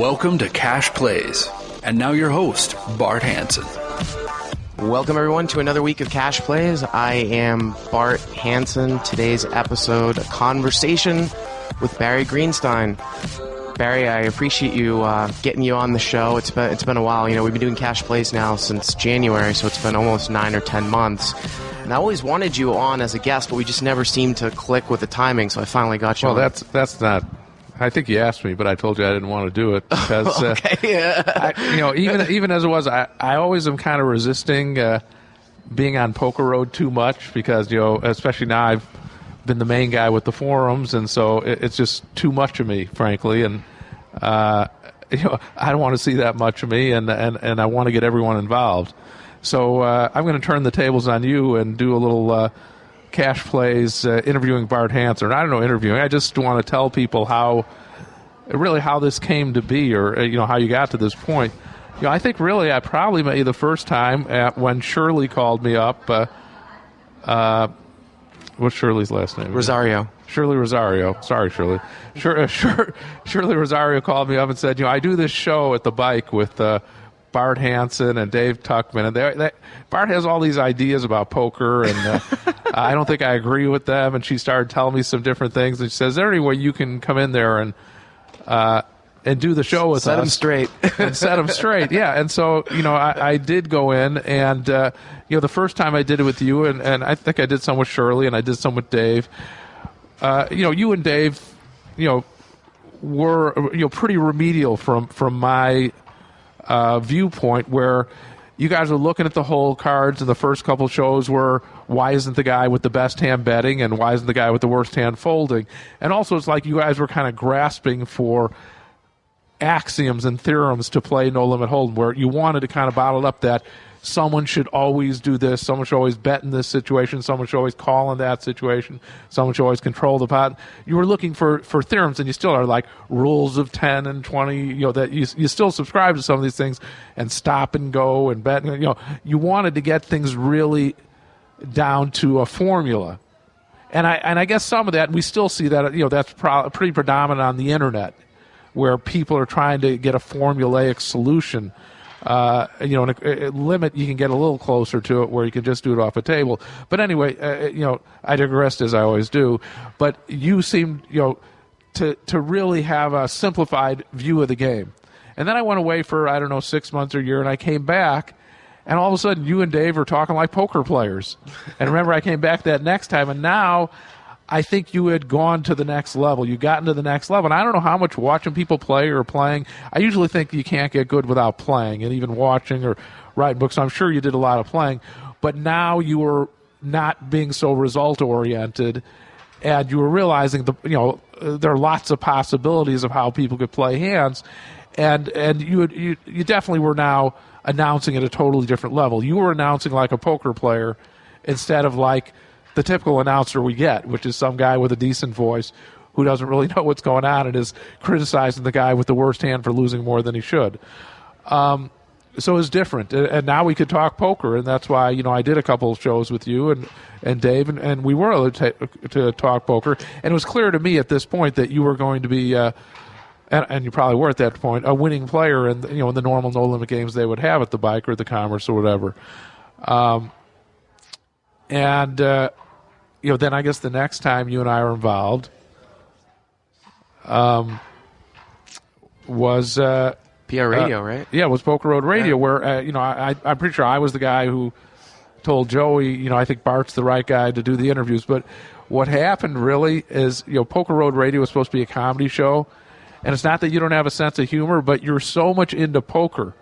Welcome to Cash Plays. And now your host, Bart Hanson. Welcome, everyone, to another week of Cash Plays. I am Bart Hanson. Today's episode, a conversation with Barry Greenstein. Barry, I appreciate you getting you on the show. It's been a while. You know, we've been doing Cash Plays now since January, so it's been almost 9 or 10 months. And I always wanted you on as a guest, but we just never seemed to click with the timing, so I finally got you on. Well, that's not... I think you asked me, but I told you I didn't want to do it because, even as it was, I always am kind of resisting being on Poker Road too much because, especially now I've been the main guy with the forums, and so it's just too much of me, frankly, and I don't want to see that much of me, and I want to get everyone involved. So I'm going to turn the tables on you and do a little Cash Plays interviewing Bart Hanson. I don't know interviewing. I just want to tell people how this came to be, or how you got to this point. I think really I probably met you the first time when Shirley called me up. What's Shirley's last name? Rosario. Shirley Rosario. Sorry, Shirley. Shirley Rosario called me up and said, I do this show at the Bike with Bart Hanson and Dave Tuckman, and Bart has all these ideas about poker, and I don't think I agree with them. And she started telling me some different things, and she says, "Is there any way you can come in there and do the show with us? Set them straight." And set them straight, yeah. And so, I did go in, and the first time I did it with you, and I think I did some with Shirley, and I did some with Dave. You and Dave, were pretty remedial from my viewpoint, where you guys were looking at the hole cards, and the first couple shows were, why isn't the guy with the best hand betting, and why isn't the guy with the worst hand folding? And also it's like you guys were kind of grasping for axioms and theorems to play No Limit Hold'em, where you wanted to kind of bottle up that someone should always do this, someone should always bet in this situation, someone should always call in that situation, someone should always control the pot. You were looking for theorems, and you still are, like rules of 10 and 20, that you still subscribe to some of these things, and stop and go and bet. You wanted to get things really down to a formula. And I guess some of that, we still see that, that's pretty predominant on the internet, where people are trying to get a formulaic solution. A limit, you can get a little closer to it where you can just do it off a table. But anyway, I digressed as I always do. But you seem, to really have a simplified view of the game. And then I went away for, 6 months or a year, and I came back, and all of a sudden you and Dave are talking like poker players. And remember, I came back that next time, and now I think you had gone to the next level. You got into the next level. And I don't know how much watching people play or playing. I usually think you can't get good without playing, and even watching or writing books. I'm sure you did a lot of playing. But now you were not being so result-oriented, and you were realizing there are lots of possibilities of how people could play hands. And you definitely were now announcing at a totally different level. You were announcing like a poker player instead of like the typical announcer we get, which is some guy with a decent voice who doesn't really know what's going on and is criticizing the guy with the worst hand for losing more than he should. So it's different. And now we could talk poker, and that's why, I did a couple of shows with you and Dave, and we were able to talk poker. And it was clear to me at this point that you were going to be, and you probably were at that point, a winning player in the normal no-limit games they would have at the Bike or the Commerce or whatever. Then I guess the next time you and I were involved was PR Radio, right? Yeah, it was Poker Road Radio, where I'm pretty sure I was the guy who told Joey, I think Bart's the right guy to do the interviews. But what happened really is, Poker Road Radio was supposed to be a comedy show, and it's not that you don't have a sense of humor, but you're so much into poker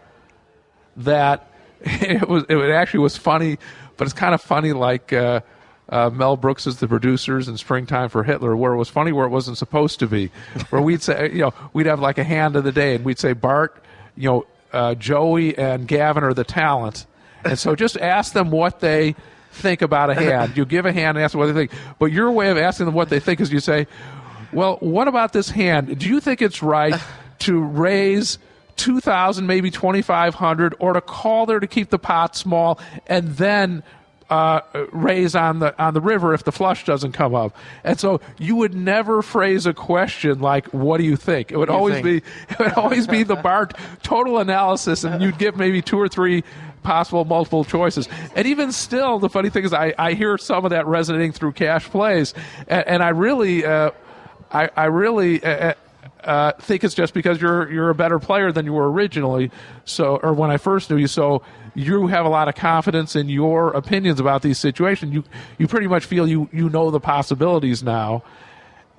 that it actually was funny. But it's kind of funny, like Mel Brooks is the producers in Springtime for Hitler, where it was funny where it wasn't supposed to be. Where we'd say, we'd have like a hand of the day, and we'd say, Bart, Joey and Gavin are the talent. And so just ask them what they think about a hand. You give a hand and ask them what they think. But your way of asking them what they think is you say, well, what about this hand? Do you think it's right to raise 2,000, maybe 2,500, or to call there to keep the pot small and then raise on the river if the flush doesn't come up. And so you would never phrase a question like, "What do you think?" It would always be the Bart total analysis, and you'd give maybe 2 or 3 possible multiple choices. And even still, the funny thing is, I hear some of that resonating through Cash Plays, and I really think it's just because you're a better player than you were originally. So, or when I first knew you, so you have a lot of confidence in your opinions about these situations. You pretty much feel you know the possibilities now,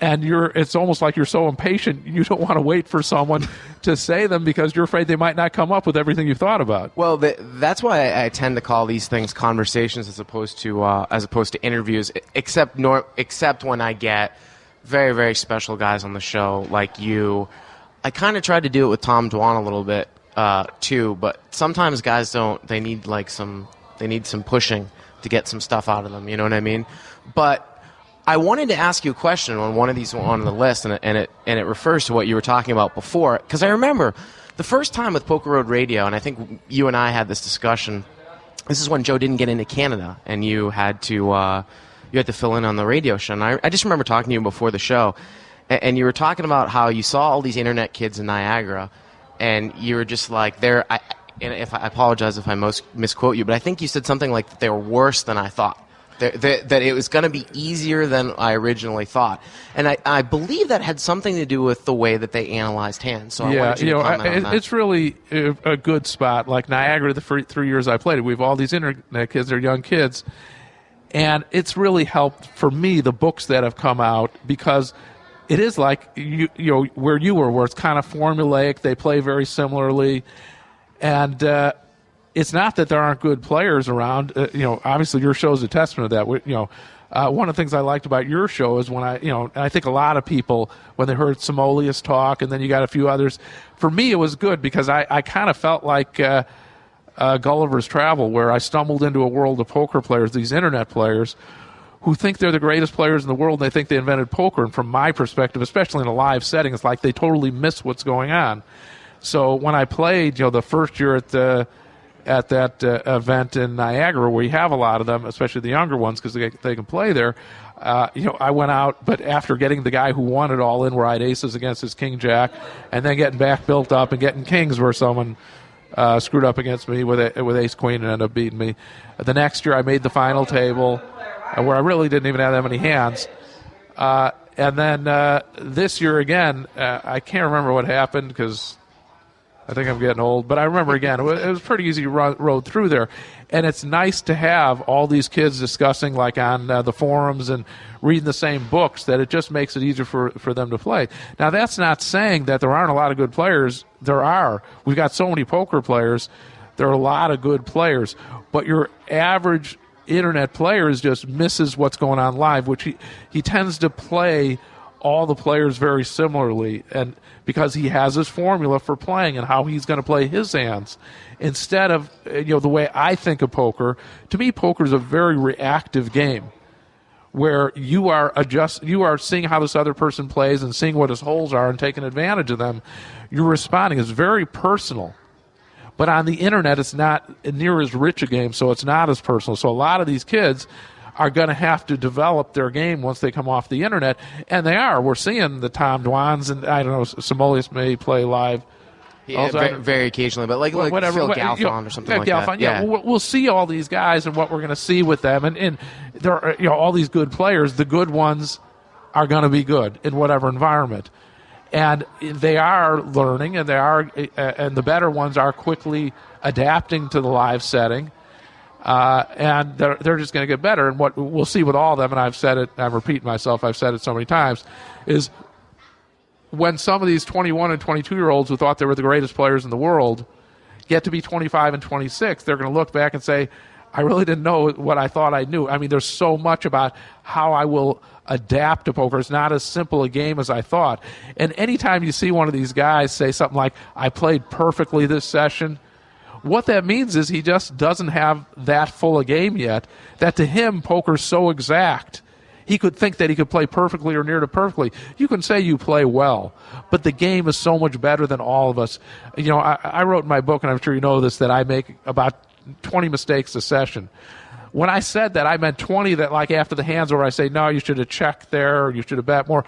and it's almost like you're so impatient you don't want to wait for someone to say them because you're afraid they might not come up with everything you've thought about. Well, that's why I tend to call these things conversations as opposed to interviews, except when I get very, very special guys on the show like you. I kind of tried to do it with Tom Dwan a little bit too, but sometimes guys don't. They need some pushing to get some stuff out of them. You know what I mean? But I wanted to ask you a question on one of these on the list, and it refers to what you were talking about before. Because I remember the first time with Poker Road Radio, and I think you and I had this discussion. This is when Joe didn't get into Canada, and you had to fill in on the radio show. And I just remember talking to you before the show, and you were talking about how you saw all these internet kids in Niagara, and you were just like, and if I apologize if I misquote you, but I think you said something like that they were worse than I thought. That it was going to be easier than I originally thought. And I believe that had something to do with the way that they analyzed hands. So I wanted you to comment on that. It's really a good spot. Like Niagara, the 3 years I played it, we have all these internet kids, they're young kids. And it's really helped for me, the books that have come out, because it is like you know where you were, where it's kind of formulaic. They play very similarly, and it's not that there aren't good players around. Obviously your show is a testament to that. One of the things I liked about your show is when and I think a lot of people, when they heard Simolius talk, and then you got a few others. For me, it was good because I kind of felt like Gulliver's Travel, where I stumbled into a world of poker players, these internet players, who think they're the greatest players in the world, and they think they invented poker. And from my perspective, especially in a live setting, it's like they totally miss what's going on. So when I played, the first year at that event in Niagara, where you have a lot of them, especially the younger ones, because they can play there, I went out, but after getting the guy who won it all in, where I had aces against his king jack, and then getting back built up and getting kings where someone screwed up against me with ace queen and ended up beating me. The next year I made the final table, where I really didn't even have that many hands. And then this year again, I can't remember what happened because I think I'm getting old, but I remember again, it was a pretty easy road through there. And it's nice to have all these kids discussing, like on the forums and reading the same books, that it just makes it easier for them to play. Now, that's not saying that there aren't a lot of good players. There are. We've got so many poker players. There are a lot of good players. But your average internet player just misses what's going on live, which he tends to play all the players very similarly, and because he has his formula for playing and how he's going to play his hands, instead of the way I think of poker. To me, poker is a very reactive game, where you are seeing how this other person plays and seeing what his holes are and taking advantage of them. You're responding. It's very personal. But on the internet, it's not near as rich a game, so it's not as personal. So a lot of these kids are going to have to develop their game once they come off the internet, and they are. We're seeing the Tom Dwans, and I don't know, Simolius may play live. Yeah, very occasionally, but like whatever, Phil Galfond or something like Galfond, that. Yeah, we'll see all these guys and what we're going to see with them, and there are all these good players. The good ones are going to be good in whatever environment, and they are learning, and and the better ones are quickly adapting to the live setting. And they're just going to get better. And what we'll see with all of them, and I've said it, I'm repeating myself, I've said it so many times, is when some of these 21 and 22-year-olds who thought they were the greatest players in the world get to be 25 and 26, they're going to look back and say, I really didn't know what I thought I knew. I mean, there's so much about how I will adapt to poker. It's not as simple a game as I thought. And anytime you see one of these guys say something like, I played perfectly this session, what that means is he just doesn't have that full a game yet, that to him, poker's so exact. He could think that he could play perfectly or near to perfectly. You can say you play well, but the game is so much better than all of us. I wrote in my book, and I'm sure you know this, that I make about 20 mistakes a session. when I said that, I meant 20 that, like, after the hands where I say, no, you should have checked there, or you should have bet more.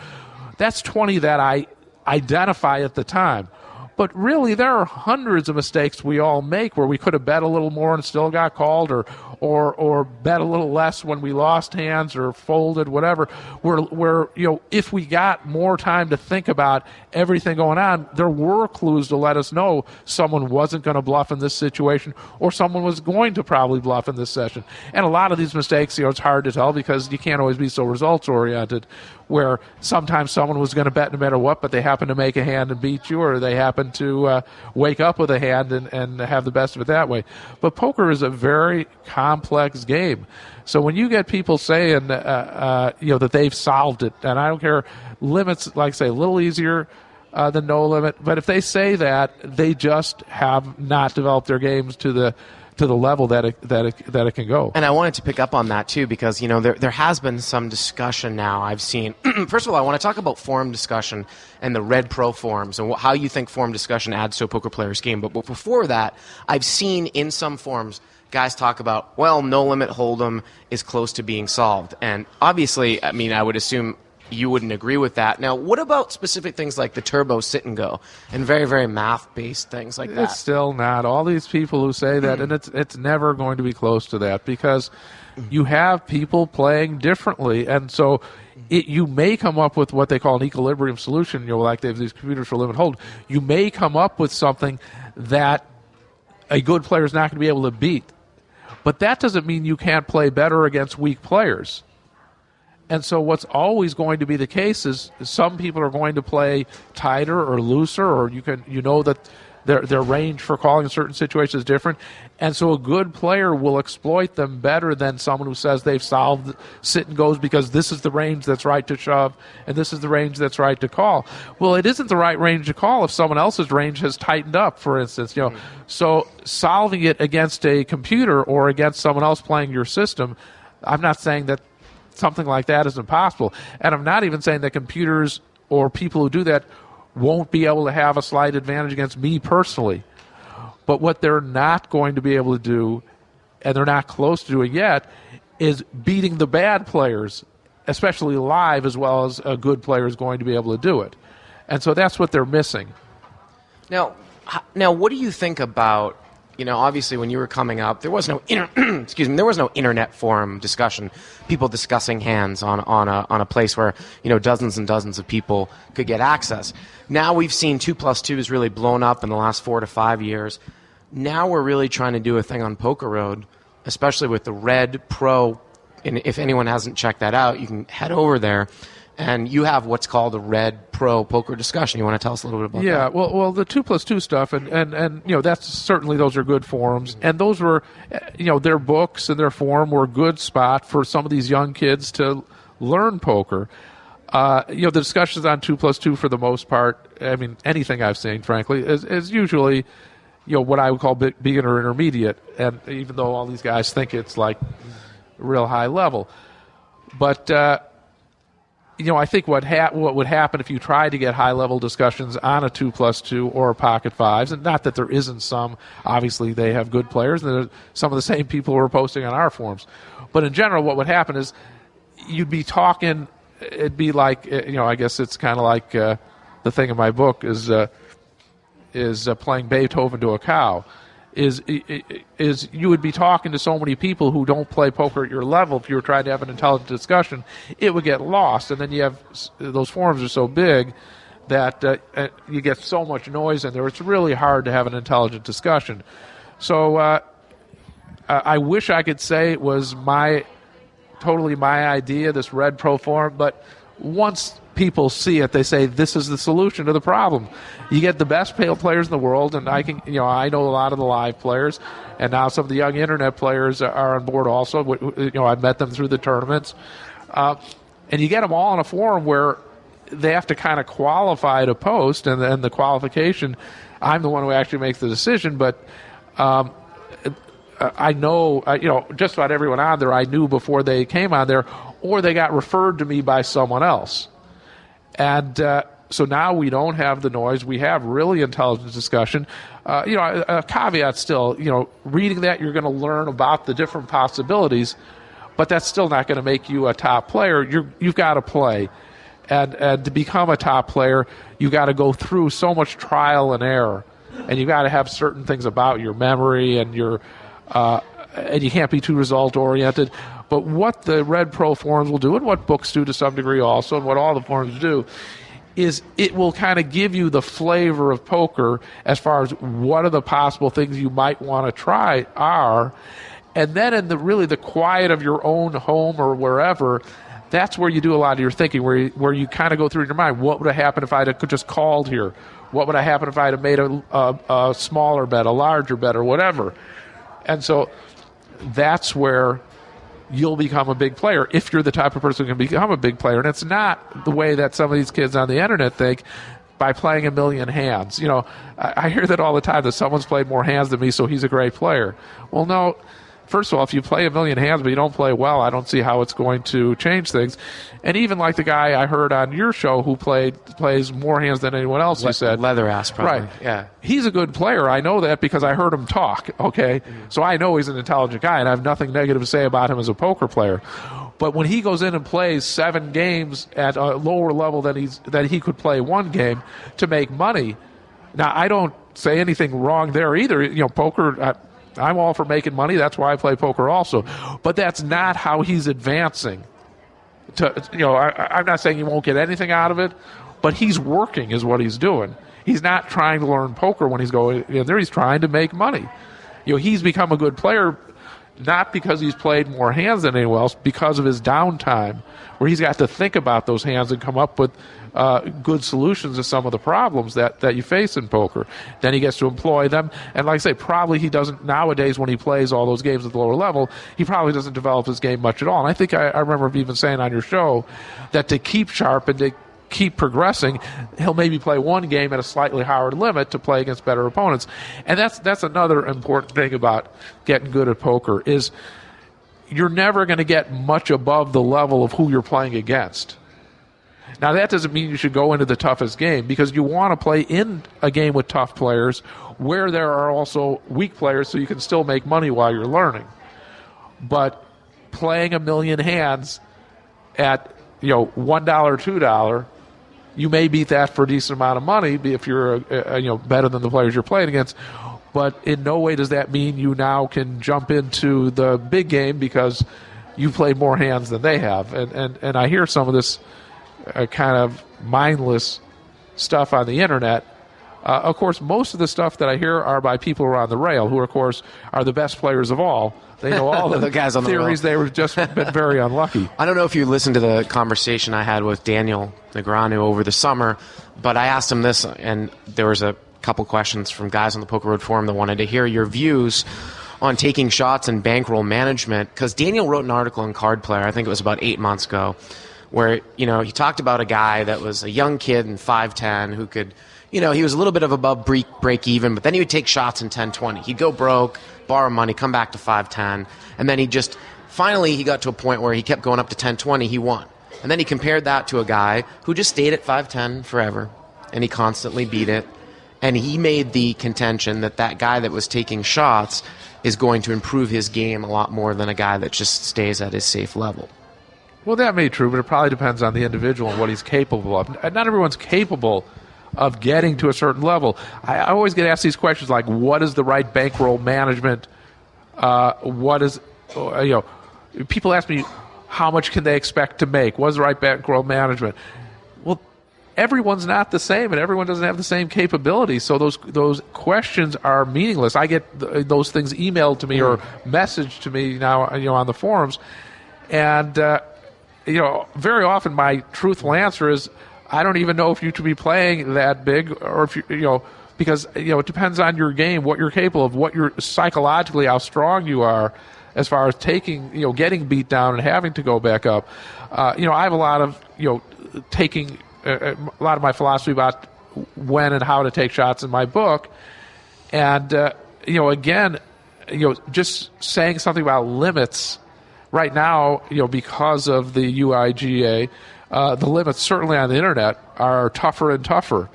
That's 20 that I identify at the time. But really, there are hundreds of mistakes we all make where we could have bet a little more and still got called, or bet a little less when we lost hands or folded, whatever. Where if we got more time to think about everything going on, there were clues to let us know someone wasn't going to bluff in this situation, or someone was going to probably bluff in this session. And a lot of these mistakes, it's hard to tell because you can't always be so results oriented. Where sometimes someone was going to bet no matter what, but they happen to make a hand and beat you, or they happen to wake up with a hand and have the best of it that way. But poker is a very complex game. So when you get people saying that they've solved it, and I don't care, limits, like say, a little easier than no limit, but if they say that, they just have not developed their games to the level that it can go. And I wanted to pick up on that too, because there has been some discussion now I've seen. First of all, I want to talk about forum discussion and the Red Pro forums and how you think forum discussion adds to a poker player's game. But before that, I've seen in some forums guys talk about, well, no limit hold'em is close to being solved. And obviously, I mean, I would assume you wouldn't agree with that. Now, what about specific things like the turbo sit and go and very, very math-based things like that? It's still not. All these people who say that, and it's never going to be close to that because you have people playing differently. And so you may come up with what they call an equilibrium solution, like they have these computers for limit hold. You may come up with something that a good player is not going to be able to beat. But that doesn't mean you can't play better against weak players. And so what's always going to be the case is some people are going to play tighter or looser, or that their range for calling in certain situations is different. And so a good player will exploit them better than someone who says they've solved sit and goes because this is the range that's right to shove and this is the range that's right to call. Well, it isn't the right range to call if someone else's range has tightened up, for instance. So solving it against a computer or against someone else playing your system, I'm not saying that something like that is impossible. And I'm not even saying that computers or people who do that won't be able to have a slight advantage against me personally. But what they're not going to be able to do, and they're not close to doing yet, is beating the bad players, especially live, as well as a good player is going to be able to do it. And so that's what they're missing. Now, what do you think about, obviously when you were coming up, there was no there was no internet forum discussion, people discussing hands on a place where dozens and dozens of people could get access. Now we've seen 2+2 has really blown up in the last 4 to 5 years. Now we're really trying to do a thing on Poker Road, especially with the Red Pro. And if anyone hasn't checked that out, you can head over there. And you have what's called a Red Pro poker discussion. You want to tell us a little bit about that? Yeah, well, the 2+2 stuff, and that's certainly those are good forums, and those were, their books and their forum were a good spot for some of these young kids to learn poker. The discussions on 2+2 for the most part, I mean, anything I've seen, frankly, is usually, what I would call beginner intermediate, and even though all these guys think it's like real high level, but. I think what would happen if you tried to get high-level discussions on a 2+2 or a pocket fives, and not that there isn't some. Obviously, they have good players, and some of the same people who are posting on our forums. But in general, what would happen is you'd be talking. It'd be like I guess it's kind of like the thing in my book is playing Beethoven to a cow. Is you would be talking to so many people who don't play poker at your level. If you were trying to have an intelligent discussion, it would get lost. And then you have those forums are so big that you get so much noise in there. It's really hard to have an intelligent discussion. So I wish I could say it was totally my idea, this Red Pro forum, but once people see it, they say this is the solution to the problem. You get the best players in the world, and I know a lot of the live players, and now some of the young internet players are on board also. I've met them through the tournaments, and you get them all on a forum where they have to kind of qualify to post, and then the qualification, I'm the one who actually makes the decision, but I know, just about everyone on there I knew before they came on there, or they got referred to me by someone else. And So now we don't have the noise. We have really intelligent discussion. A caveat still, reading that, you're going to learn about the different possibilities, but that's still not going to make you a top player. You've got to play. And to become a top player, you've got to go through so much trial and error. And you've got to have certain things about your memory and and you can't be too result-oriented. But what the Red Pro forums will do, and what books do to some degree also, and what all the forums do, is it will kind of give you the flavor of poker as far as what are the possible things you might want to try are. And then in the quiet of your own home or wherever, that's where you do a lot of your thinking, where you kind of go through in your mind, what would have happened if I had just called here? What would have happened if I had made a smaller bet, a larger bet, or whatever? And so that's where you'll become a big player if you're the type of person who can become a big player. And it's not the way that some of these kids on the internet think, by playing 1 million hands. I hear that all the time, that someone's played more hands than me, so he's a great player. Well, no. First of all, if you play 1 million hands but you don't play well, I don't see how it's going to change things. And even like the guy I heard on your show who plays more hands than anyone else, you said. Leatherass, probably. Right. Yeah. He's a good player. I know that because I heard him talk, okay? Mm-hmm. So I know he's an intelligent guy, and I have nothing negative to say about him as a poker player. But when he goes in and plays 7 games at a lower level than he could play 1 game to make money, now I don't say anything wrong there either. Poker... I'm all for making money. That's why I play poker also. But that's not how he's advancing. I'm not saying he won't get anything out of it, but he's working is what he's doing. He's not trying to learn poker when he's going in there. He's trying to make money. He's become a good player not because he's played more hands than anyone else, because of his downtime, where he's got to think about those hands and come up with good solutions to some of the problems that you face in poker. Then he gets to employ them. And like I say, probably he doesn't, nowadays when he plays all those games at the lower level, he probably doesn't develop his game much at all. And I think I remember even saying on your show that to keep sharp and to keep progressing, he'll maybe play 1 game at a slightly higher limit to play against better opponents. And that's another important thing about getting good at poker is you're never going to get much above the level of who you're playing against. Now, that doesn't mean you should go into the toughest game, because you want to play in a game with tough players where there are also weak players so you can still make money while you're learning. But playing 1 million hands at $1, $2, you may beat that for a decent amount of money if you're better than the players you're playing against. But in no way does that mean you now can jump into the big game because you played more hands than they have. And I hear some of this kind of mindless stuff on the internet. Of course, most of the stuff that I hear are by people who are on the rail, who, of course, are the best players of all. They know all the guys on the theories. They were just been very unlucky. I don't know if you listened to the conversation I had with Daniel Negreanu over the summer, but I asked him this, and there was a couple questions from guys on the Poker Road Forum that wanted to hear your views on taking shots and bankroll management, because Daniel wrote an article in Card Player, I think it was about 8 months ago, where he talked about a guy that was a young kid in 5'10" who could, he was a little bit of above break even, but then he would take shots in 10-20. He'd go broke, borrow money, come back to 5'10", and then he got to a point where he kept going up to 10-20, he won. And then he compared that to a guy who just stayed at 5'10" forever, and he constantly beat it. And he made the contention that guy that was taking shots is going to improve his game a lot more than a guy that just stays at his safe level. Well, that may be true, but it probably depends on the individual and what he's capable of. Not everyone's capable of getting to a certain level. I always get asked these questions like, what is the right bankroll management? People ask me, how much can they expect to make? What is the right bankroll management? Well, everyone's not the same, and everyone doesn't have the same capabilities. So those questions are meaningless. I get those things emailed to me or messaged to me now, on the forums, and very often my truthful answer is, I don't even know if you should be playing that big, or if because it depends on your game, what you're capable of, what you're psychologically, how strong you are, as far as taking, getting beat down and having to go back up. I have a lot of taking. A lot of my philosophy about when and how to take shots in my book. And, just saying something about limits right now, because of the UIGA, the limits, certainly on the internet, are tougher and tougher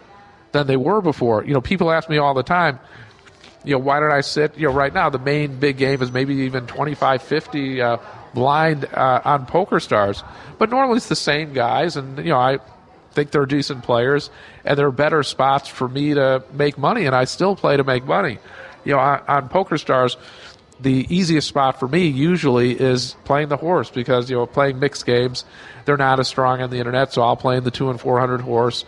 than they were before. People ask me all the time, why don't I sit? Right now the main big game is maybe even 25, 50 blind on PokerStars, but normally it's the same guys, and I think they're decent players, and they're better spots for me to make money, and I still play to make money. On PokerStars, the easiest spot for me usually is playing the horse, because playing mixed games, they're not as strong on the internet, so I'll play in the 2 and 400 horse.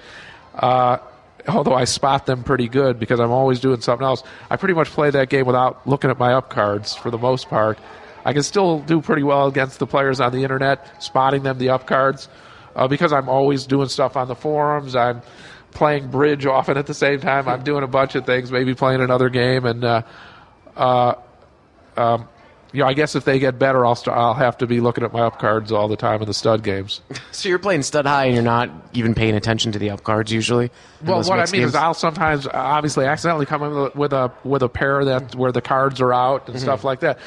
Although I spot them pretty good because I'm always doing something else. I pretty much play that game without looking at my up cards for the most part. I can still do pretty well against the players on the internet, spotting them the up cards, because I'm always doing stuff on the forums. I'm playing bridge often at the same time. I'm doing a bunch of things, maybe playing another game, and I guess if they get better, I'll have to be looking at my up cards all the time in the stud games. So you're playing stud high and you're not even paying attention to the up cards usually? Well, what I mean is I'll sometimes obviously accidentally come in with a pair where the cards are out and stuff like that.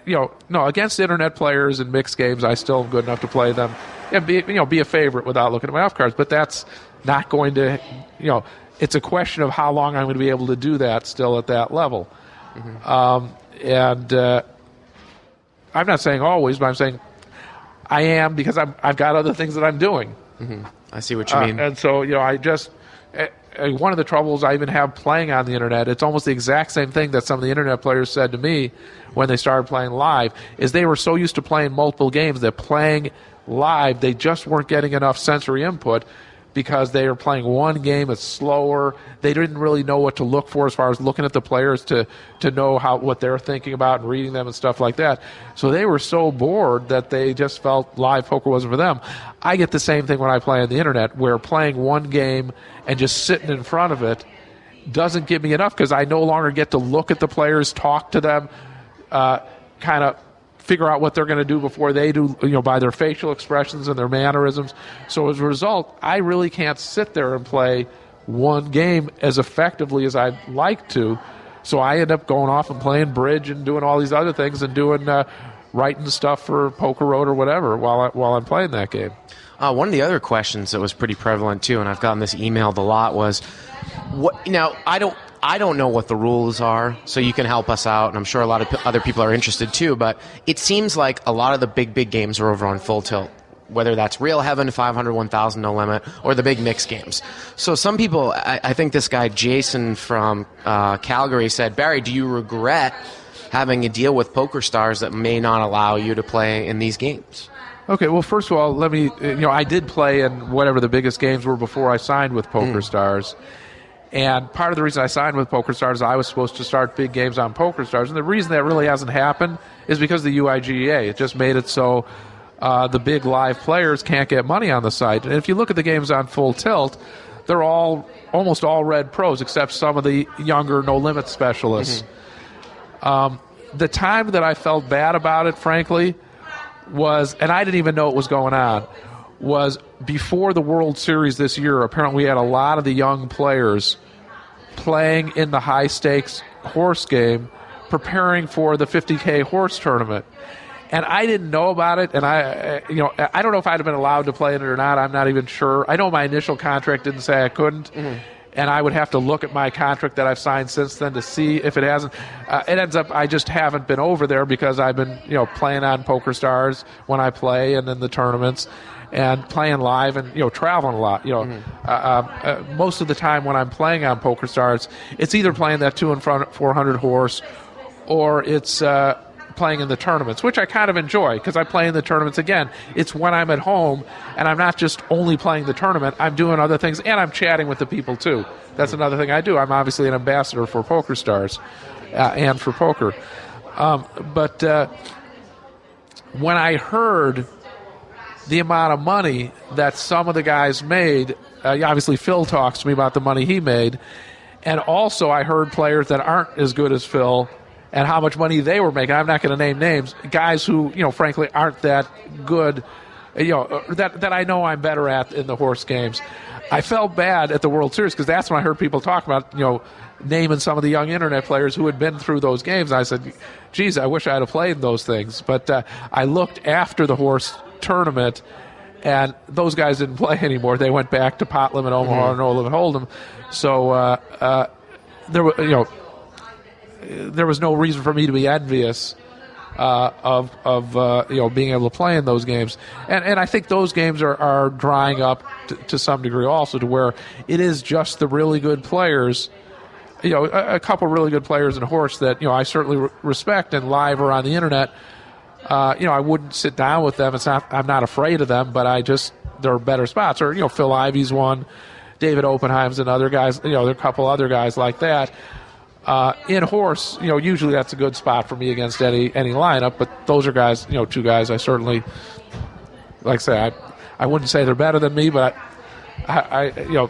No, against internet players in mixed games, I still am good enough to play them and be a favorite without looking at my up cards. But that's not going to, it's a question of how long I'm going to be able to do that still at that level. I'm not saying always, but I'm saying I am, because I've got other things that I'm doing. I see what you mean. And so, I just, one of the troubles I even have playing on the internet, it's almost the exact same thing that some of the internet players said to me when they started playing live, is they were so used to playing multiple games that playing live, they just weren't getting enough sensory input, because they were playing one game, it's slower. They didn't really know what to look for as far as looking at the players to know what they're thinking about and reading them and stuff like that. So they were so bored that they just felt live poker wasn't for them. I get the same thing when I play on the internet, where playing one game and just sitting in front of it doesn't give me enough, because I no longer get to look at the players, talk to them, kind of figure out what they're going to do before they do, by their facial expressions and their mannerisms. So as a result, I really can't sit there and play one game as effectively as I'd like to. So I end up going off and playing bridge and doing all these other things and doing writing stuff for Poker Road or whatever while I'm playing that game. One of the other questions that was pretty prevalent too, and I've gotten this emailed a lot, was I don't know what the rules are, so you can help us out, and I'm sure a lot of other people are interested too, but it seems like a lot of the big games are over on Full Tilt, whether that's Real Heaven, 500, 1000, No Limit, or the big mix games. So some people, I think this guy Jason from Calgary said, Barry, do you regret having a deal with PokerStars that may not allow you to play in these games? Okay, well, first of all, let me, I did play in whatever the biggest games were before I signed with PokerStars. And part of the reason I signed with PokerStars is I was supposed to start big games on PokerStars. And the reason that really hasn't happened is because of the UIGA. It just made it so the big live players can't get money on the site. And if you look at the games on Full Tilt, they're almost all red pros, except some of the younger no-limit specialists. The time that I felt bad about it, frankly, was, and I didn't even know it was going on, was before the World Series this year. Apparently we had a lot of the young players playing in the high-stakes horse game, preparing for the 50K horse tournament. And I didn't know about it, and I don't know if I'd have been allowed to play in it or not. I'm not even sure. I know my initial contract didn't say I couldn't, and I would have to look at my contract that I've signed since then to see if it hasn't. It ends up I just haven't been over there because I've been playing on PokerStars when I play and in the tournaments, and playing live and traveling a lot. Most of the time when I'm playing on PokerStars, it's either playing that 2 and 400 horse, or it's playing in the tournaments, which I kind of enjoy because I play in the tournaments. Again, it's when I'm at home and I'm not just only playing the tournament, I'm doing other things, and I'm chatting with the people too. That's another thing I do. I'm obviously an ambassador for PokerStars and for poker. But when I heard the amount of money that some of the guys made, obviously Phil talks to me about the money he made, and also I heard players that aren't as good as Phil and how much money they were making. I'm not going to name names. Guys who, frankly, aren't that good, that I know I'm better at in the horse games. I felt bad at the World Series because that's when I heard people talk about, naming some of the young internet players who had been through those games. I said, geez, I wish I had played those things. But I looked after the horse tournament, And those guys didn't play anymore. They went back to pot limit Omaha and no limit Hold'em. So there was no reason for me to be envious of being able to play in those games. And I think those games are drying up to some degree also, to where it is just the really good players. A couple really good players in horse that I certainly respect, and live or on the internet. I wouldn't sit down with them. I'm not afraid of them, but there are better spots. Or Phil Ivey's one, David Oppenheim's and other guys. There are a couple other guys like that. In horse, usually that's a good spot for me against any lineup. But those are guys, two guys I certainly, like I say, I wouldn't say they're better than me, but I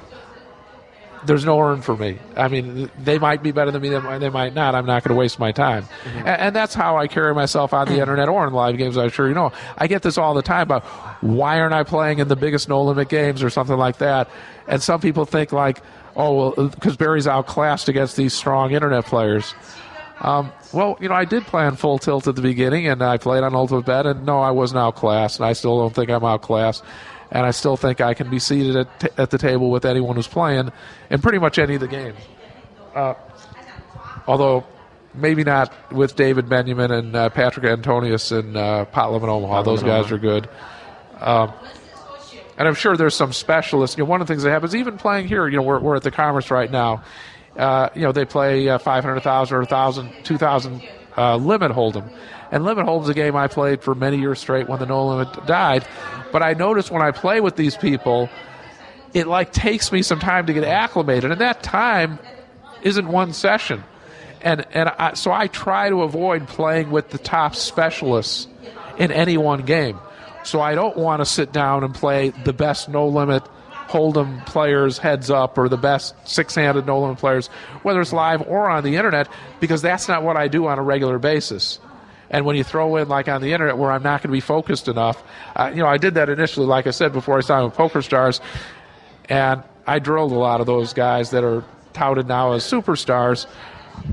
there's no earn for me. I mean, they might be better than me, they might not. I'm not going to waste my time. And that's how I carry myself on the internet or in live games, I'm sure you know. I get this all the time about why aren't I playing in the biggest no-limit games or something like that. And some people think like, oh, well, because Barry's outclassed against these strong internet players. I did play on Full Tilt at the beginning, and I played on Ultimate Bet, and no, I wasn't outclassed, and I still don't think I'm outclassed. And I still think I can be seated at the table with anyone who's playing in pretty much any of the games. Although maybe not with David Benjamin and Patrick Antonius and Pot Limit Omaha. Those guys are good. And I'm sure there's some specialists. One of the things that happens, even playing here, we're at the Commerce right now. They play 500,000 or 1,000, 2,000 limit Hold'em. And limit Hold'em's a game I played for many years straight when the no limit died. But I notice when I play with these people, it takes me some time to get acclimated, and that time isn't one session. So I try to avoid playing with the top specialists in any one game. So I don't want to sit down and play the best no limit Hold'em players heads up, or the best six-handed no limit players, whether it's live or on the internet, because that's not what I do on a regular basis. And when you throw in, like on the internet, where I'm not going to be focused enough, I did that initially, like I said, before I signed with Poker Stars, and I drilled a lot of those guys that are touted now as superstars.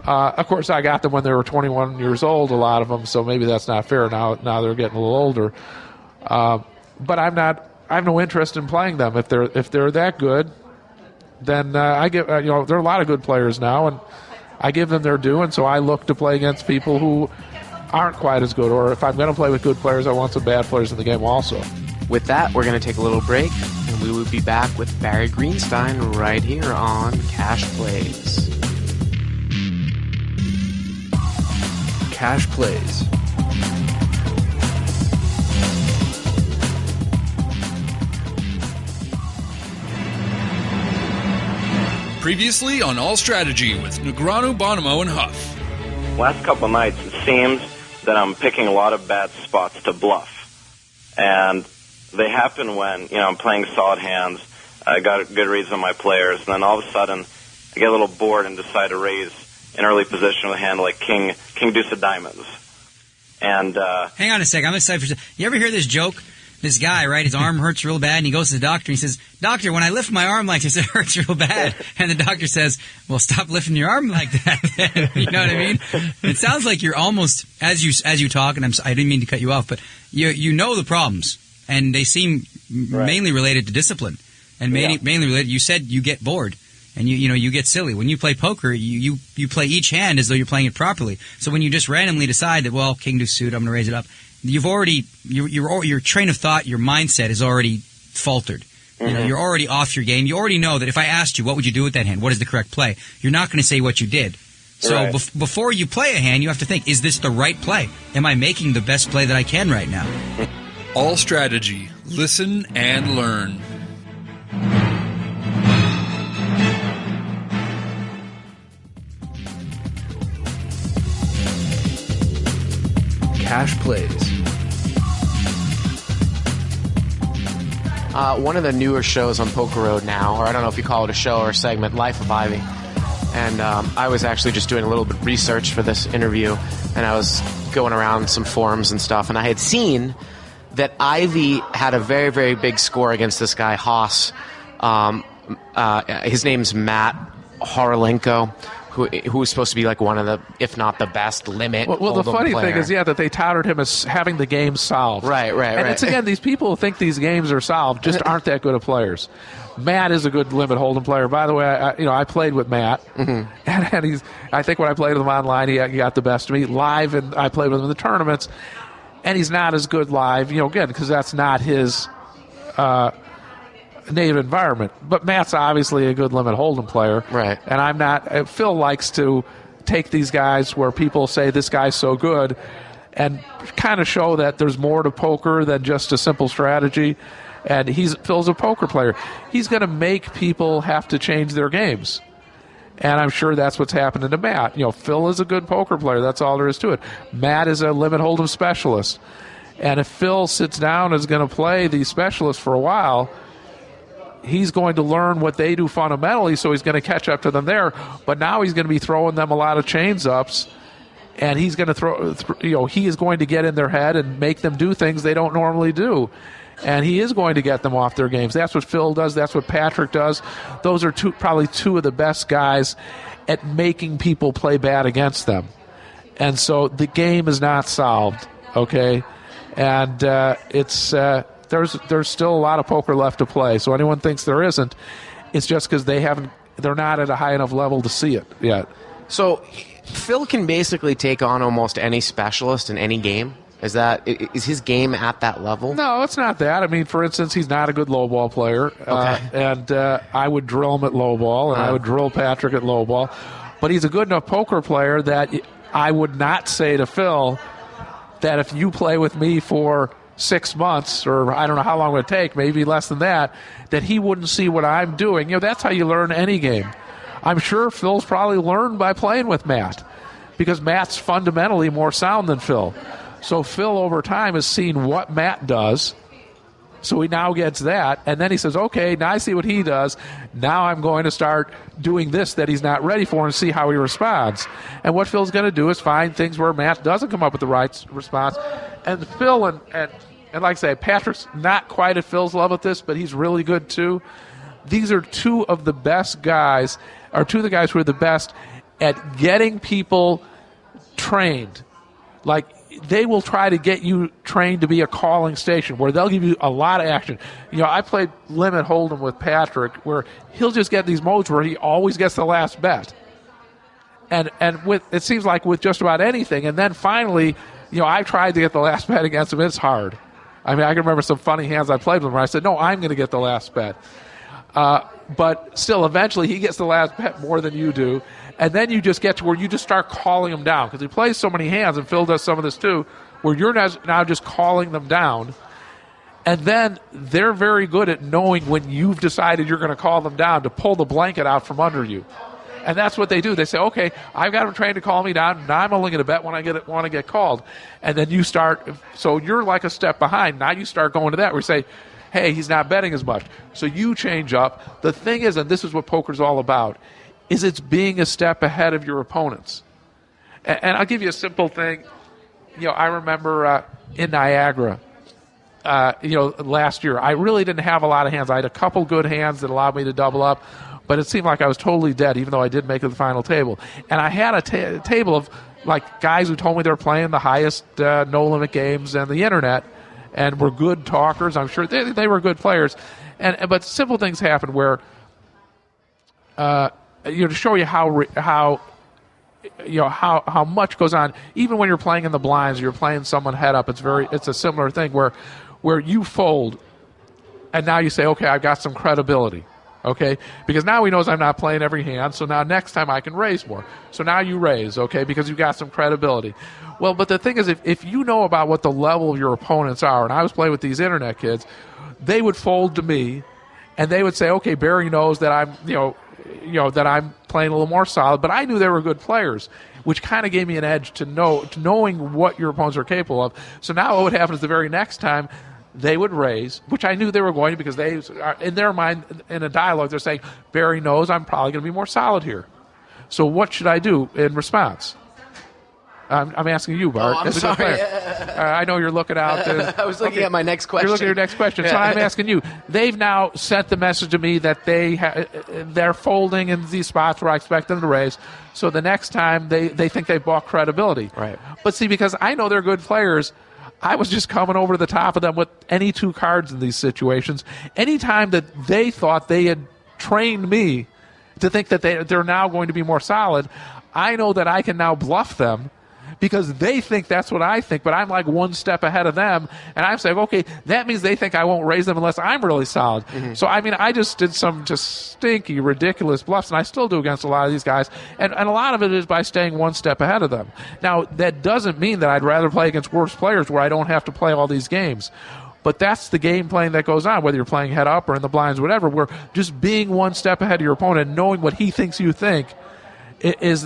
Of course, I got them when they were 21 years old, a lot of them, so maybe that's not fair. Now they're getting a little older. But I have no interest in playing them. If they're that good, then I give. There are a lot of good players now, and I give them their due. And so I look to play against people who aren't quite as good. Or if I'm going to play with good players, I want some bad players in the game also. With that, we're going to take a little break, and we will be back with Barry Greenstein right here on Cash Plays. Cash Plays. Previously on All Strategy with Negreanu, Bonomo, and Huff. Last couple of nights, it seems that I'm picking a lot of bad spots to bluff. And they happen when, I'm playing solid hands, I got good reads on my players, and then all of a sudden, I get a little bored and decide to raise an early position with a hand like King Deuce of Diamonds. And hang on a sec, I'm excited for you. Ever hear this joke? This guy, right, his arm hurts real bad, and he goes to the doctor, and he says, "Doctor, when I lift my arm like this, it hurts real bad." And the doctor says, "Well, stop lifting your arm like that." You know what I mean? It sounds like you're almost, as you talk, and I didn't mean to cut you off, but you know the problems, and they seem mainly related to discipline, and mainly related. You said you get bored, and you get silly when you play poker. You play each hand as though you're playing it properly. So when you just randomly decide that, well, King Deuce suit, I'm going to raise it up. You've already your train of thought, your mindset is already faltered. Mm-hmm. You're already off your game. You already know that if I asked you what would you do with that hand, what is the correct play, you're not going to say what you did. So before you play a hand, you have to think: is this the right play? Am I making the best play that I can right now? All Strategy. Listen and learn. Cash Plays. One of the newer shows on Poker Road now, or I don't know if you call it a show or a segment, Life of Ivy. And I was actually just doing a little bit of research for this interview, and I was going around some forums and stuff, and I had seen that Ivy had a very, very big score against this guy, Haas. His name's Matt Horolenko, who was supposed to be like one of the, if not the best limit. Well, the Hold'em funny player. thing is, that they touted him as having the game solved. Right. And it's, again, these people who think these games are solved just aren't that good of players. Matt is a good limit hold'em player. By the way, I played with Matt, and I think when I played with him online, he got the best of me live, and I played with him in the tournaments, and he's not as good live, again, because that's not his native environment. But Matt's obviously a good limit hold'em player, right? And I'm not. Phil likes to take these guys where people say this guy's so good, and kind of show that there's more to poker than just a simple strategy. And Phil's a poker player. He's going to make people have to change their games. And I'm sure that's what's happening to Matt. Phil is a good poker player. That's all there is to it. Matt is a limit hold'em specialist. And if Phil sits down and is going to play these specialists for a while, he's going to learn what they do fundamentally, so he's going to catch up to them there. But now he's going to be throwing them a lot of chains ups, and he's going to he is going to get in their head and make them do things they don't normally do. And he is going to get them off their games. That's what Phil does. That's what Patrick does. Those are probably two of the best guys at making people play bad against them. And so the game is not solved, okay? And there's still a lot of poker left to play. So anyone thinks there isn't, it's just because they're not at a high enough level to see it yet. So Phil can basically take on almost any specialist in any game. Is his game at that level? No, it's not that. I mean, for instance, he's not a good low ball player. Okay. And I would drill him at low ball, and I would drill Patrick at low ball. But he's a good enough poker player that I would not say to Phil that if you play with me for 6 months, or I don't know how long it would take, maybe less than that he wouldn't see what I'm doing. That's how you learn any game. I'm sure Phil's probably learned by playing with Matt, because Matt's fundamentally more sound than Phil. So Phil, over time, has seen what Matt does, so he now gets that, and then he says, okay, now I see what he does. Now I'm going to start doing this that he's not ready for and see how he responds. And what Phil's going to do is find things where Matt doesn't come up with the right response. And Phil, and like I say, Patrick's not quite at Phil's level at this, but he's really good too. These are two of the best guys, or two of the guys who are the best at getting people trained. Like, they will try to get you trained to be a calling station, where they'll give you a lot of action. I played limit hold'em with Patrick, where he'll just get these modes where he always gets the last bet. And it seems like with just about anything. And then finally, I've tried to get the last bet against him. It's hard. I mean, I can remember some funny hands I played with him where I said, no, I'm going to get the last bet. But still, eventually he gets the last bet more than you do. And then you just get to where you just start calling them down, because he plays so many hands, and Phil does some of this too, where you're now just calling them down. And then they're very good at knowing when you've decided you're going to call them down to pull the blanket out from under you. And that's what they do. They say, okay, I've got them trained to call me down. Now I'm only going to bet when I want to get called. And then you start, so you're like a step behind. Now you start going to that where you say, hey, he's not betting as much. So you change up. The thing is, and this is what poker's all about, is it's being a step ahead of your opponents. And I'll give you a simple thing. I remember in Niagara, last year, I really didn't have a lot of hands. I had a couple good hands that allowed me to double up, but it seemed like I was totally dead, even though I did make it to the final table. And I had a table of like guys who told me they were playing the highest no-limit games on the internet and were good talkers. I'm sure they were good players. But simple things happen where to show you how much goes on. Even when you're playing in the blinds, you're playing someone head up. It's a similar thing where you fold, and now you say, okay, I've got some credibility, okay, because now he knows I'm not playing every hand. So now next time I can raise more. So now you raise, okay, because you've got some credibility. Well, but the thing is, if you know about what the level of your opponents are, and I was playing with these internet kids, they would fold to me, and they would say, okay, Barry knows that I'm that I'm playing a little more solid, but I knew they were good players, which kind of gave me an edge to knowing what your opponents are capable of. So now what would happen is the very next time they would raise, which I knew they were going to, because they, in their mind, in a dialogue, they're saying, Barry knows I'm probably going to be more solid here. So what should I do in response? I'm asking you, Bart. Oh, I'm as a good sorry. player. I know you're looking out. I was looking at my next question. You're looking at your next question. So I'm asking you. They've now sent the message to me that they're folding in these spots where I expect them to raise. So the next time they think they've bought credibility. Right. But see, because I know they're good players, I was just coming over to the top of them with any two cards in these situations. Anytime that they thought they had trained me to think that they're now going to be more solid, I know that I can now bluff them because they think that's what I think, but I'm like one step ahead of them, and I'm saying, okay, that means they think I won't raise them unless I'm really solid. Mm-hmm. So, I mean, I just did some just stinky, ridiculous bluffs, and I still do against a lot of these guys, and a lot of it is by staying one step ahead of them. Now, that doesn't mean that I'd rather play against worse players where I don't have to play all these games. But that's the game playing that goes on, whether you're playing head up or in the blinds, whatever, where just being one step ahead of your opponent, knowing what he thinks you think, is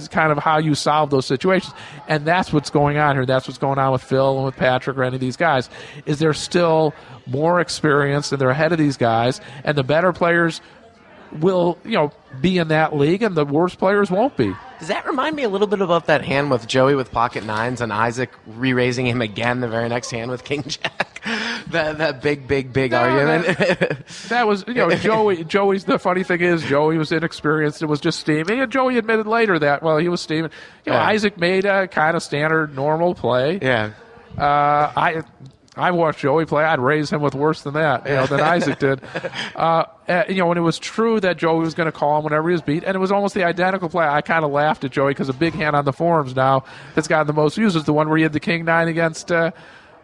kind of how you solve those situations. And that's what's going on here. That's what's going on with Phil and with Patrick or any of these guys, is they're still more experienced and they're ahead of these guys, and the better players will, be in that league and the worst players won't be. Does that remind me a little bit about that hand with Joey with pocket nines and Isaac re-raising him again the very next hand with King Jack? that big argument. That was, Joey. Joey's, the funny thing is, Joey was inexperienced. It was just steaming, and Joey admitted later that, well, he was steaming. Isaac made a kind of standard, normal play. Yeah. I watched Joey play. I'd raise him with worse than that, than Isaac did. When it was true that Joey was going to call him whenever he was beat, and it was almost the identical play. I kind of laughed at Joey because a big hand on the forums now that's gotten the most views is the one where he had the King 9 against the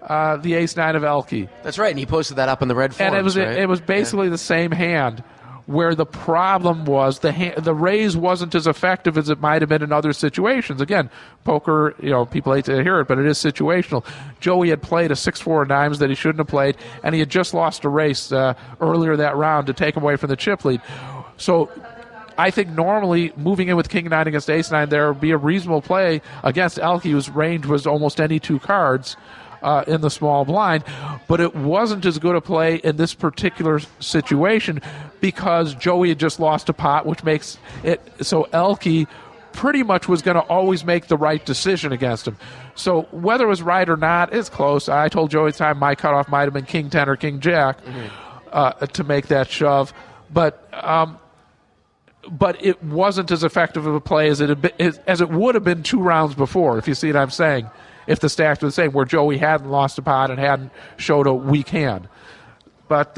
Ace 9 of Elke. That's right, and he posted that up in the red forums. And it was basically the same hand, where the problem was the raise wasn't as effective as it might have been in other situations. Again, poker, people hate to hear it, but it is situational. Joey had played a 6-4 of diamonds that he shouldn't have played, and he had just lost a race earlier that round to take him away from the chip lead. So I think normally moving in with King 9 against Ace 9, there would be a reasonable play against Elke, whose range was almost any two cards in the small blind, but it wasn't as good a play in this particular situation because Joey had just lost a pot, which makes it so Elke pretty much was going to always make the right decision against him. So whether it was right or not, it's close. I told Joey at the time my cutoff might have been King 10 or King Jack to make that shove, but it wasn't as effective of a play as it would have been 2 rounds before, if you see what I'm saying. If the stacks were the same, where Joey hadn't lost a pot and hadn't showed a weak hand. But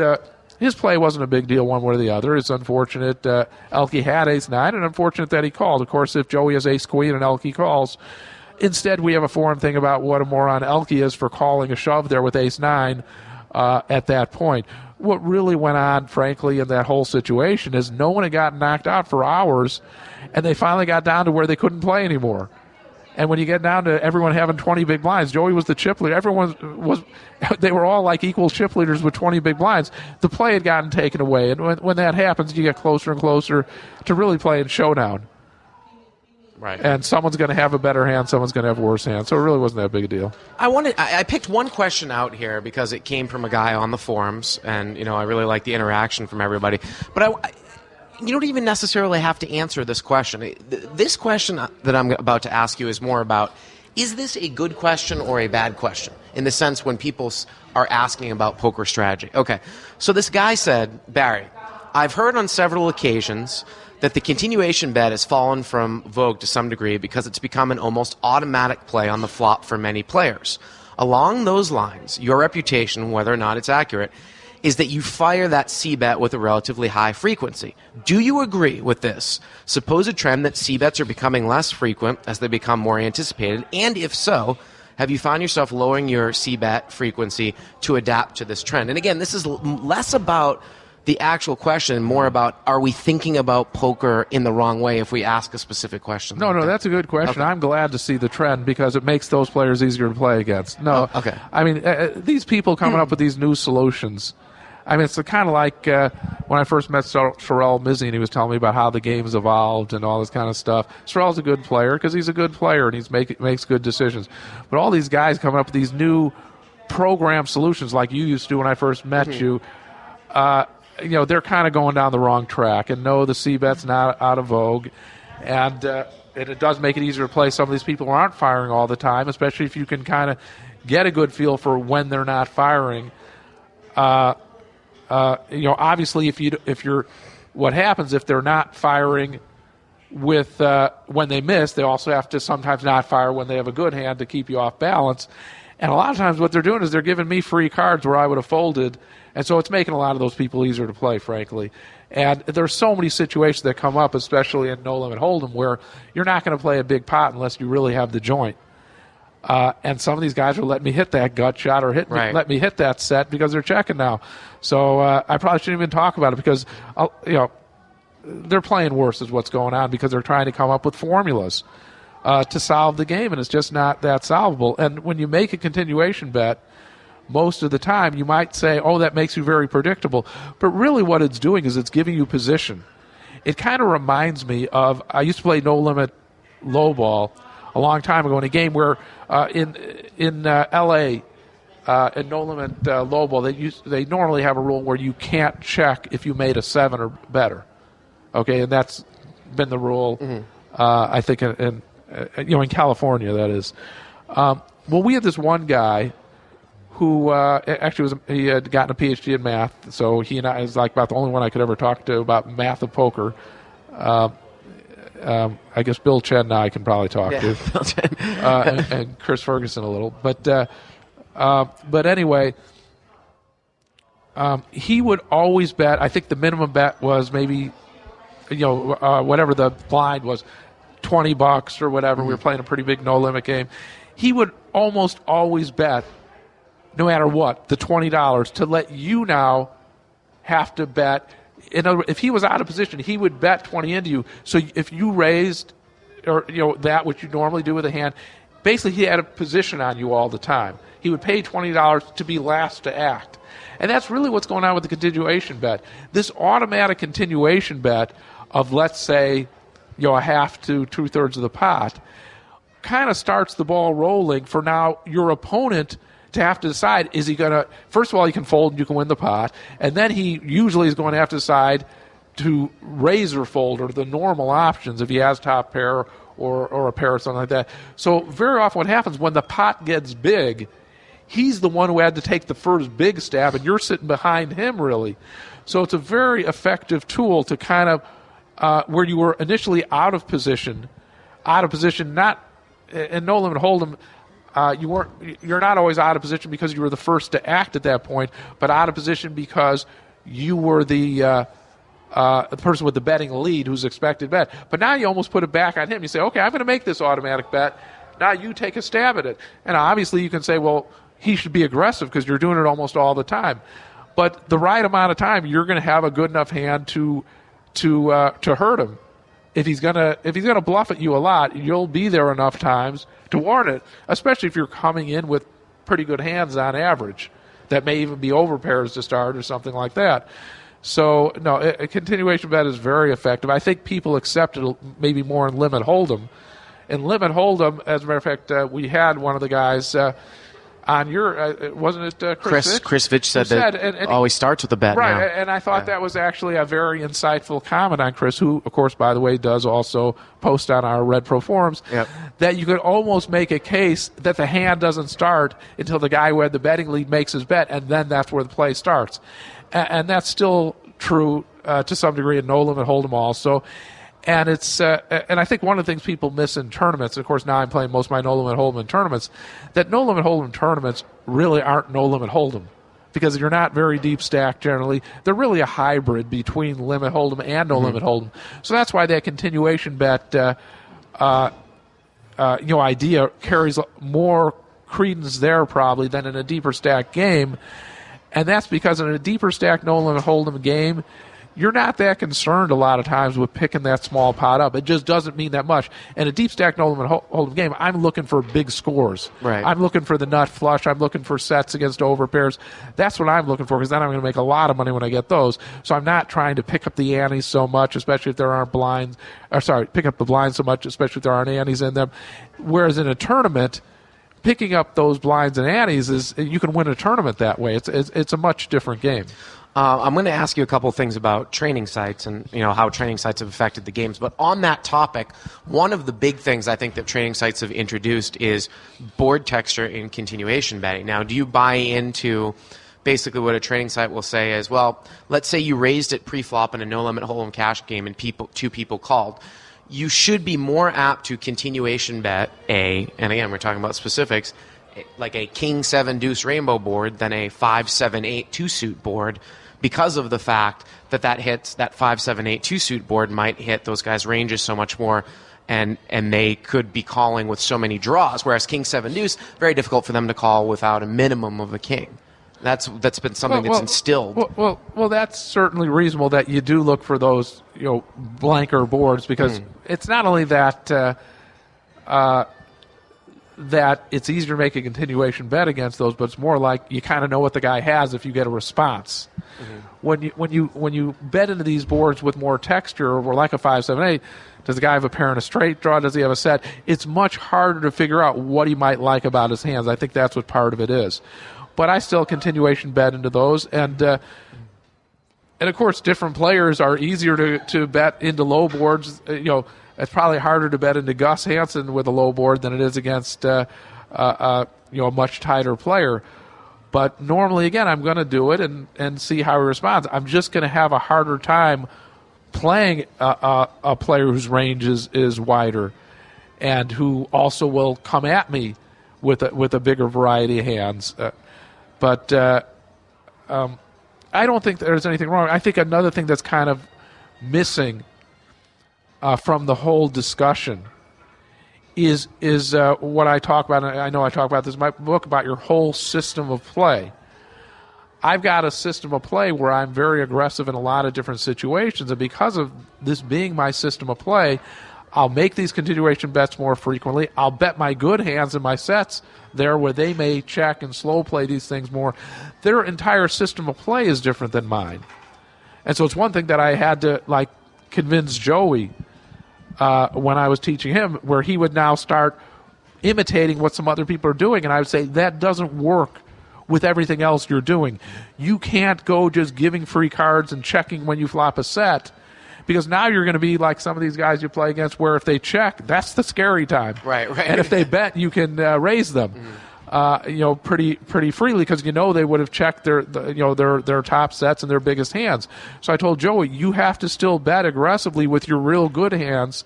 his play wasn't a big deal one way or the other. It's unfortunate Elke had Ace 9, and unfortunate that he called. Of course, if Joey has Ace Queen and Elke calls, instead we have a forum thing about what a moron Elke is for calling a shove there with Ace 9 at that point. What really went on, frankly, in that whole situation is no one had gotten knocked out for hours, and they finally got down to where they couldn't play anymore. And when you get down to everyone having 20 big blinds, Joey was the chip leader. They were all like equal chip leaders with 20 big blinds. The play had gotten taken away. And when that happens, you get closer and closer to really playing showdown. Right. And someone's going to have a better hand, someone's going to have a worse hand. So it really wasn't that big a deal. I picked one question out here because it came from a guy on the forums, and I really like the interaction from everybody. But you don't even necessarily have to answer this question. This question that I'm about to ask you is more about, is this a good question or a bad question? In the sense when people are asking about poker strategy. Okay, so this guy said, Barry, I've heard on several occasions that the continuation bet has fallen from vogue to some degree because it's become an almost automatic play on the flop for many players. Along those lines, your reputation, whether or not it's accurate, is that you fire that C-bet with a relatively high frequency. Do you agree with this supposed trend that C-bets are becoming less frequent as they become more anticipated? And if so, have you found yourself lowering your C-bet frequency to adapt to this trend? And again, this is less about the actual question, more about, are we thinking about poker in the wrong way if we ask a specific question? No, that's a good question. Okay. I'm glad to see the trend because it makes those players easier to play against. No, okay. I mean, these people coming up with these new solutions, I mean, it's kind of like when I first met Sherelle Mizzy, and he was telling me about how the game's evolved and all this kind of stuff. Sherelle's a good player because he's a good player and he makes good decisions. But all these guys coming up with these new program solutions like you used to when I first met you, they're kind of going down the wrong track. And no, the C-bet's not out of vogue. And it does make it easier to play some of these people who aren't firing all the time, especially if you can kind of get a good feel for when they're not firing. Obviously, what happens if they're not firing with when they miss, they also have to sometimes not fire when they have a good hand to keep you off balance. And a lot of times what they're doing is they're giving me free cards where I would have folded, and so it's making a lot of those people easier to play, frankly. And there's so many situations that come up, especially in No Limit Hold'em, where you're not going to play a big pot unless you really have the joint. And some of these guys are letting me hit that gut shot or let me hit that set because they're checking now. So I probably shouldn't even talk about it because they're playing worse is what's going on because they're trying to come up with formulas to solve the game, and it's just not that solvable. And when you make a continuation bet, most of the time you might say, oh, that makes you very predictable. But really what it's doing is it's giving you position. It kind of reminds me of, I used to play No Limit Low Ball a long time ago in a game where in L.A., in No Limit Low Ball, they normally have a rule where you can't check if you made a 7 or better. Okay, and that's been the rule, I think, in California, that is. Well, we had this one guy who actually he had gotten a PhD in math, so he and I was like about the only one I could ever talk to about math of poker. I guess Bill Chen and I can probably talk to, Bill Chen. and Chris Ferguson a little, but anyway, he would always bet. I think the minimum bet was maybe, whatever the blind was, $20 or whatever. We were playing a pretty big no limit game. He would almost always bet, no matter what, the $20 to let you now have to bet. In other words, if he was out of position, he would bet 20 into you. So if you raised, or that which you normally do with a hand, basically he had a position on you all the time. He would pay $20 to be last to act. And that's really what's going on with the continuation bet. This automatic continuation bet of, let's say, a half to 2/3 of the pot kind of starts the ball rolling for now your opponent to have to decide, is he going to, first of all, he can fold and you can win the pot, and then he usually is going to have to decide to raise or fold, or the normal options if he has top pair or a pair or something like that. So very often what happens when the pot gets big, he's the one who had to take the first big stab, and you're sitting behind him, really. So it's a very effective tool to kind of, where you were initially out of position, not in No Limit Hold'em, you're not always out of position because you were the first to act at that point, but out of position because you were the person with the betting lead who's expected bet. But now you almost put it back on him. You say, okay, I'm going to make this automatic bet. Now you take a stab at it. And obviously you can say, well, he should be aggressive because you're doing it almost all the time. But the right amount of time, you're going to have a good enough hand to hurt him. If he's gonna bluff at you a lot, you'll be there enough times to warn it, especially if you're coming in with pretty good hands on average that may even be over pairs to start or something like that. So, no, a continuation bet is very effective. I think people accept it maybe more in Limit Hold'em. In Limit Hold'em, as a matter of fact, we had one of the guys on your, wasn't it Chris Fitch? Chris Fitch said that it always starts with a bet. Right, now. And I thought that was actually a very insightful comment on Chris, who, of course, by the way, does also post on our Red Pro forums, that you could almost make a case that the hand doesn't start until the guy who had the betting lead makes his bet, and then that's where the play starts. And that's still true to some degree in No Limit Hold'em also. And it's and I think one of the things people miss in tournaments, of course now I'm playing most of my No Limit Hold'em in tournaments, that No Limit Hold'em tournaments really aren't No Limit Hold'em because you're not very deep stacked generally. They're really a hybrid between Limit Hold'em and No Limit Hold'em. So that's why that continuation bet idea carries more credence there probably than in a deeper stacked game. And that's because in a deeper stacked No Limit Hold'em game, you're not that concerned a lot of times with picking that small pot up. It just doesn't mean that much. In a deep stack No Limit Hold'em game, I'm looking for big scores. Right. I'm looking for the nut flush. I'm looking for sets against over pairs. That's what I'm looking for because then I'm going to make a lot of money when I get those. So I'm not trying to pick up the antes so much, especially if there aren't blinds. Pick up the blinds so much, especially if there aren't antes in them. Whereas in a tournament, picking up those blinds and antes you can win a tournament that way. It's a much different game. I'm going to ask you a couple things about training sites and how training sites have affected the games. But on that topic, one of the big things I think that training sites have introduced is board texture in continuation betting. Now, do you buy into basically what a training site will say is, well, let's say you raised it pre-flop in a no-limit hold'em cash game and two people called. You should be more apt to continuation bet and again, we're talking about specifics, like a king 7 deuce rainbow board than a 5 7 8 2-suit board, because of the fact that hits that 5 7 8 2-suit board might hit those guys' ranges so much more, and they could be calling with so many draws, whereas king 7 deuce, very difficult for them to call without a minimum of a king. That's been something that's instilled. Well, that's certainly reasonable that you do look for those blanker boards, because it's not only that that it's easier to make a continuation bet against those, but it's more like you kind of know what the guy has if you get a response. Mm-hmm. When you bet into these boards with more texture, or like a 5 7 8, does the guy have a pair and a straight draw? Does he have a set? It's much harder to figure out what he might like about his hands. I think that's what part of it is. But I still continuation bet into those, and of course, different players are easier to bet into low boards. It's probably harder to bet into Gus Hanson with a low board than it is against a much tighter player. But normally, again, I'm going to do it and see how he responds. I'm just going to have a harder time playing a player whose range is wider and who also will come at me with a bigger variety of hands. But I don't think there's anything wrong. I think another thing that's kind of missing from the whole discussion is what I talk about. And I know I talk about this in my book about your whole system of play. I've got a system of play where I'm very aggressive in a lot of different situations, and because of this being my system of play, I'll make these continuation bets more frequently. I'll bet my good hands in my sets there where they may check and slow play these things more. Their entire system of play is different than mine. And so it's one thing that I had to convince Joey when I was teaching him, where he would now start imitating what some other people are doing, and I would say that doesn't work with everything else you're doing. You can't go just giving free cards and checking when you flop a set, because now you're going to be like some of these guys you play against, where if they check, that's the scary time. Right. And if they bet, you can raise them, pretty freely, because they would have checked their top sets and their biggest hands. So I told Joey, you have to still bet aggressively with your real good hands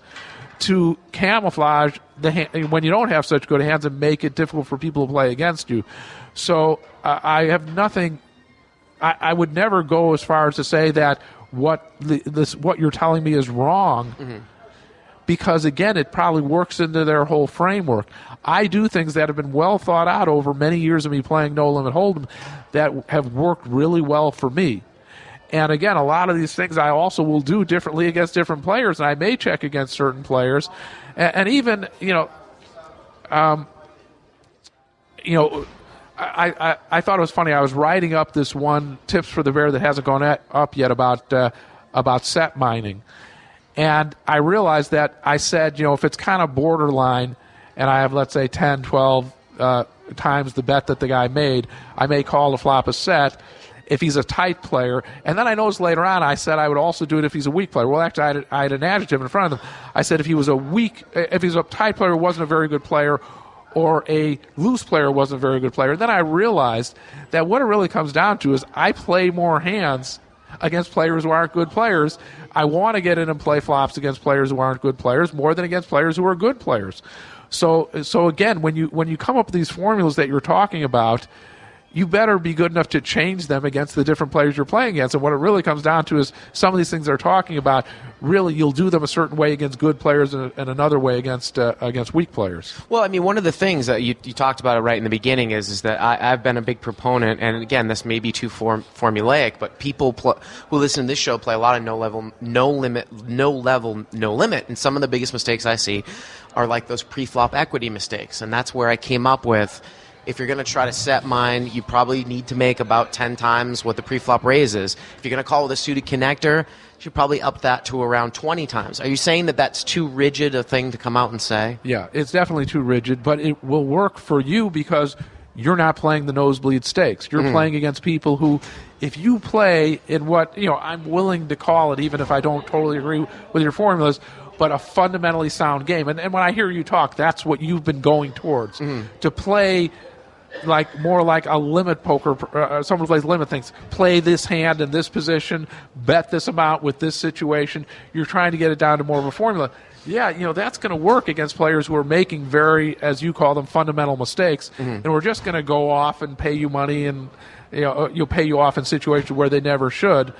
to camouflage when you don't have such good hands and make it difficult for people to play against you. So I have nothing. I would never go as far as to say that what you're telling me is wrong, because again, it probably works into their whole framework. I do things that have been well thought out over many years of me playing No Limit Hold'em that have worked really well for me. And again, a lot of these things I also will do differently against different players, and I may check against certain players, and even I thought it was funny. I was writing up this one tips for the bear that hasn't gone up yet about set mining, and I realized that I said, if it's kind of borderline, and I have, let's say, 10, 12 times the bet that the guy made, I may call to flop a set if he's a tight player. And then I noticed later on, I said I would also do it if he's a weak player. Well, actually, I had an adjective in front of them. I said if he's a tight player who wasn't a very good player, or a loose player who wasn't a very good player. Then I realized that what it really comes down to is I play more hands against players who aren't good players. I want to get in and play flops against players who aren't good players more than against players who are good players. So again, when you come up with these formulas that you're talking about, you better be good enough to change them against the different players you're playing against. And what it really comes down to is some of these things they're talking about, really you'll do them a certain way against good players and another way against weak players. Well, I mean, one of the things that you talked about it right in the beginning is that I've been a big proponent, and again, this may be too formulaic, but people who listen to this show play a lot of no limit, and some of the biggest mistakes I see are like those pre-flop equity mistakes, and that's where I came up with, if you're going to try to set mine, you probably need to make about 10 times what the pre-flop raise is. If you're going to call with a suited connector, you should probably up that to around 20 times. Are you saying that that's too rigid a thing to come out and say? Yeah, it's definitely too rigid, but it will work for you because you're not playing the nosebleed stakes. You're playing against people who, if you play in what, I'm willing to call it, even if I don't totally agree with your formulas, but a fundamentally sound game. And when I hear you talk, that's what you've been going towards. To play more like a limit poker, someone who plays limit thinks, play this hand in this position, bet this amount with this situation. You're trying to get it down to more of a formula. Yeah, that's going to work against players who are making very, as you call them, fundamental mistakes, and we're just going to go off and pay you money, and you'll pay you off in situations where they never should.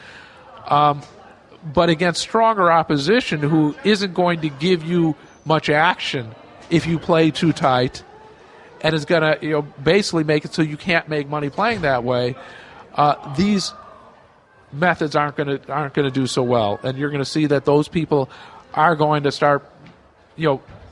But against stronger opposition who isn't going to give you much action if you play too tight, and is going to basically make it so you can't make money playing that way, these methods aren't going to do so well, and you're going to see that those people are going to start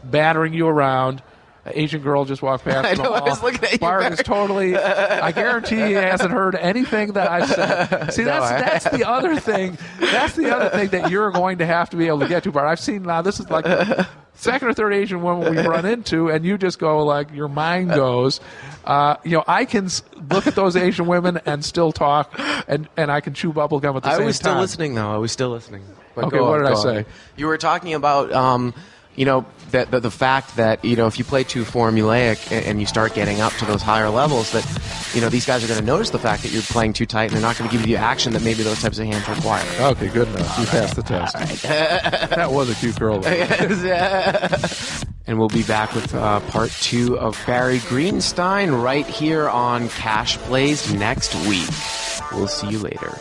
battering you around. Asian girl just walked past. I know, I was looking at you. Bart is totally. I guarantee he hasn't heard anything that I've said. See, that's the other thing. That's the other thing that you're going to have to be able to get to, Bart. I've seen now. This is like the second or third Asian woman we've run into, and you just go like your mind goes. I can look at those Asian women and still talk, and I can chew bubble gum at the same time. I was still listening, though. I was still listening. But okay, what did I say? You were talking about. That the fact that if you play too formulaic and you start getting up to those higher levels, that these guys are going to notice the fact that you're playing too tight, and they're not going to give you the action that maybe those types of hands require. Okay, good enough. You passed the test. Right. That was a cute girl. And we'll be back with part 2 of Barry Greenstein right here on Cash Plays next week. We'll see you later.